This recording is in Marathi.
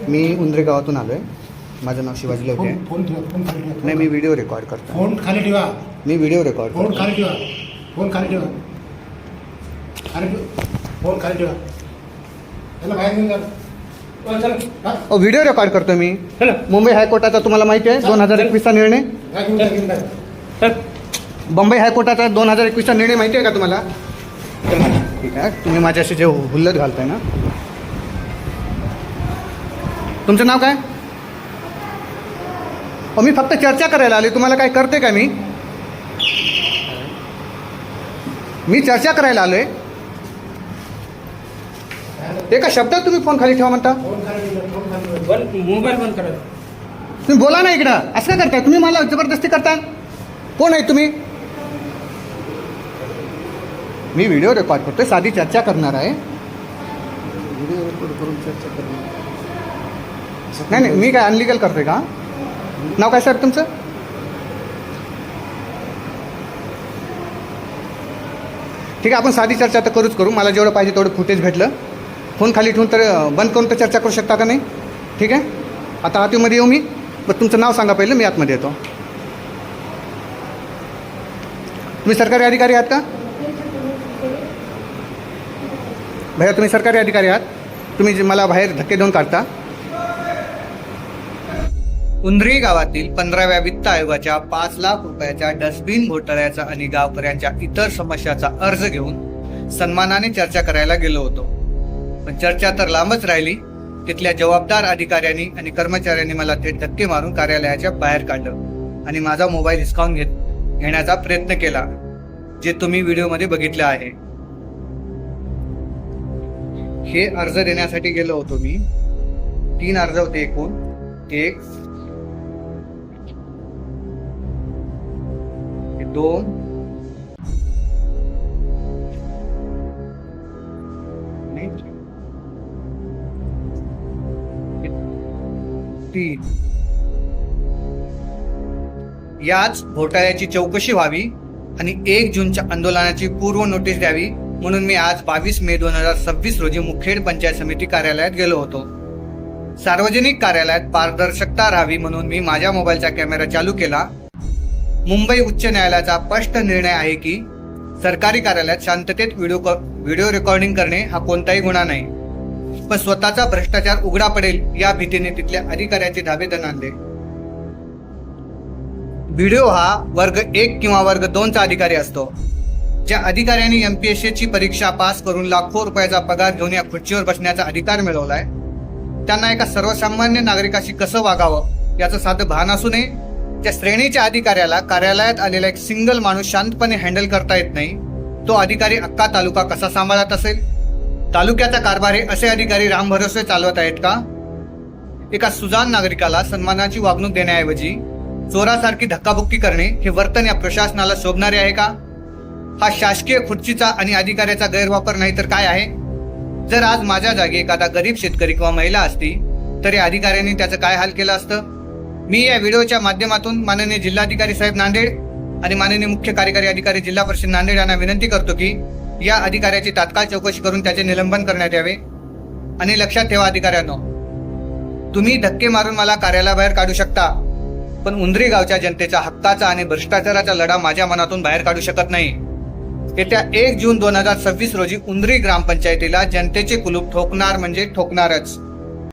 मी उंदरे गावातून आलो आहे. माझं नाव शिवाजी लवके आहे. फोन ठेवा, फोन खाली ठेवा. नाही, मी व्हिडिओ रेकॉर्ड करतो. फोन खाली ठेवा. मी व्हिडिओ रेकॉर्ड फोन करतो. खाली ठेवा. फोन खाली ठेवा. खाली ठेवा. फोन खाली ठेवा. चला बाहेर निघून जा. चला. हा? व्हिडिओ रेकॉर्ड करतो मी. चला. मुंबई हायकोर्टाचा तुम्हाला माहिती आहे 2021चा निर्णय. जा घेऊन जा, घेऊन जा. चल. बंबई हायकोर्टाचा 2021चा निर्णय माहिती आहे का तुम्हाला? ठीक आहे, तुम्ही माझ्याशी जे हुल्लत घालताय ना. तुमचं नाव काय? मी फक्त चर्चा करायला आले. तुम्हाला काय करते का मी? मी चर्चा करायला आलोय. एका शब्दात तुम्ही फोन खाली ठेवा म्हणता. फोन खाली ठेवा. फोन खाली ठेवा. मोबाईल बंद करा. तुम्ही बोला ना इकडं. असं काय करताय तुम्ही? मला जबरदस्ती करता. कोण आहे तुम्ही? मी व्हिडिओ रेकॉर्ड करतोय. साधी चर्चा करणार आहे. व्हिडिओ रेकॉर्ड करून चर्चा करणार. नाही नाही, मी काय अनलिगल करतोय का? नाव काय साहेब तुमचं? ठीक आहे, आपण साधी चर्चा तर करूच करू. मला जेवढं पाहिजे तेवढं फुटेज भेटलं. फोन खाली ठेवून तर बंद करून तर चर्चा करू शकता का नाही? ठीक आहे, आता आतमध्ये येऊ मी. बरं, तुमचं नाव सांगा पहिलं, मी आतमध्ये येतो. तुम्ही सरकारी अधिकारी आहात का भैया? तुम्ही सरकारी अधिकारी आहात? तुम्ही जे मला बाहेर धक्के देऊन काढता. उंद्री गावातील 15व्या वित्त आयोगाच्या 5 लाख रुपयाच्या डस्टबिन घोटाळ्याचा आणि गावकऱ्यांच्या इतर समस्याचा अर्ज घेऊन सन्मानाने चर्चा करायला गेलो होतो. पण चर्चा तर लांबच राहिली. तिथल्या जबाबदार अधिकाऱ्यांनी आणि कर्मचाऱ्यांनी मला थेट धक्के मारून कार्यालयाच्या बाहेर काढलं आणि माझा मोबाईल हिसकावून घेण्याचा प्रयत्न केला, जे तुम्ही व्हिडिओमध्ये बघितलं आहे. हे अर्ज देण्यासाठी गेलो होतो मी. 3 अर्ज होते एकूण. 1 2 3. याच घोटाळ्याची चौकशी व्हावी आणि 1 जूनच्या आंदोलनाची पूर्व नोटीस द्यावी म्हणून मी आज 22 मे 2026 रोजी मुखेड पंचायत समिती कार्यालयात गेलो होतो. सार्वजनिक कार्यालयात पारदर्शकता राहावी म्हणून मी माझ्या मोबाईलचा कॅमेरा चालू केला. मुंबई उच्च न्यायालयाचा स्पष्ट निर्णय आहे की सरकारी कार्यालयात शांततेत व्हिडिओ रेकॉर्डिंग करणे हा कोणताही गुन्हा नाही. पण स्वतःचा भ्रष्टाचार उघडा पडेल या भीतीने तिथल्या अधिकाऱ्याचे धाबे दणाणले. व्हिडिओ हा वर्ग 1 किंवा वर्ग 2चा अधिकारी असतो. ज्या अधिकाऱ्यांनी MPSC परीक्षा पास करून लाखो रुपयाचा पगार घेऊन या खुर्चीवर बसण्याचा अधिकार मिळवलाय, त्यांना एका सर्वसामान्य नागरिकाशी कसं वागावं याचं साधं भान असू नये. त्या श्रेणीच्या अधिकाऱ्याला कार्यालयात आलेला एक सिंगल माणूस शांतपणे हँडल करता येत नाही, तो अधिकारी अख्खा तालुका कसा सांभाळत असेल? तालुक्याचा कारभार हे असे अधिकारी रामभरोसे चालवत आहेत का? एका सुजाण नागरिकाला सन्मानाची वागणूक देण्याऐवजी चोरासारखी धक्काबुक्की करणे हे वर्तन या प्रशासनाला शोभणारे आहे का? हा शासकीय खुर्चीचा आणि अधिकाऱ्याचा गैरवापर नाही तर काय आहे? जर आज माझ्या जागी एखादा गरीब शेतकरी किंवा महिला असती तर या अधिकाऱ्यांनी त्याचं काय हाल केलं असतं? मी या व्हिडिओच्या माध्यमातून माननीय जिल्हाधिकारी साहेब नांदेड आणि माननीय मुख्य कार्यकारी अधिकारी जिल्हा परिषद नांदेड यांना विनंती करतो की या अधिकाऱ्याची तात्काळ चौकशी करून त्याचे निलंबन करण्यात यावे. आणि लक्षात ठेवा अधिकाऱ्यांनो, तुम्ही धक्के मारून मला कार्यालयाबाहेर काढू शकता, पण उंद्री गावच्या जनतेच्या हक्काचा आणि भ्रष्टाचाराचा लढा माझ्या मनातून बाहेर काढू शकत नाही. येत्या 1 जून 2026 रोजी उंद्री ग्रामपंचायतीला जनतेचे कुलूप ठोकणार म्हणजे ठोकणारच.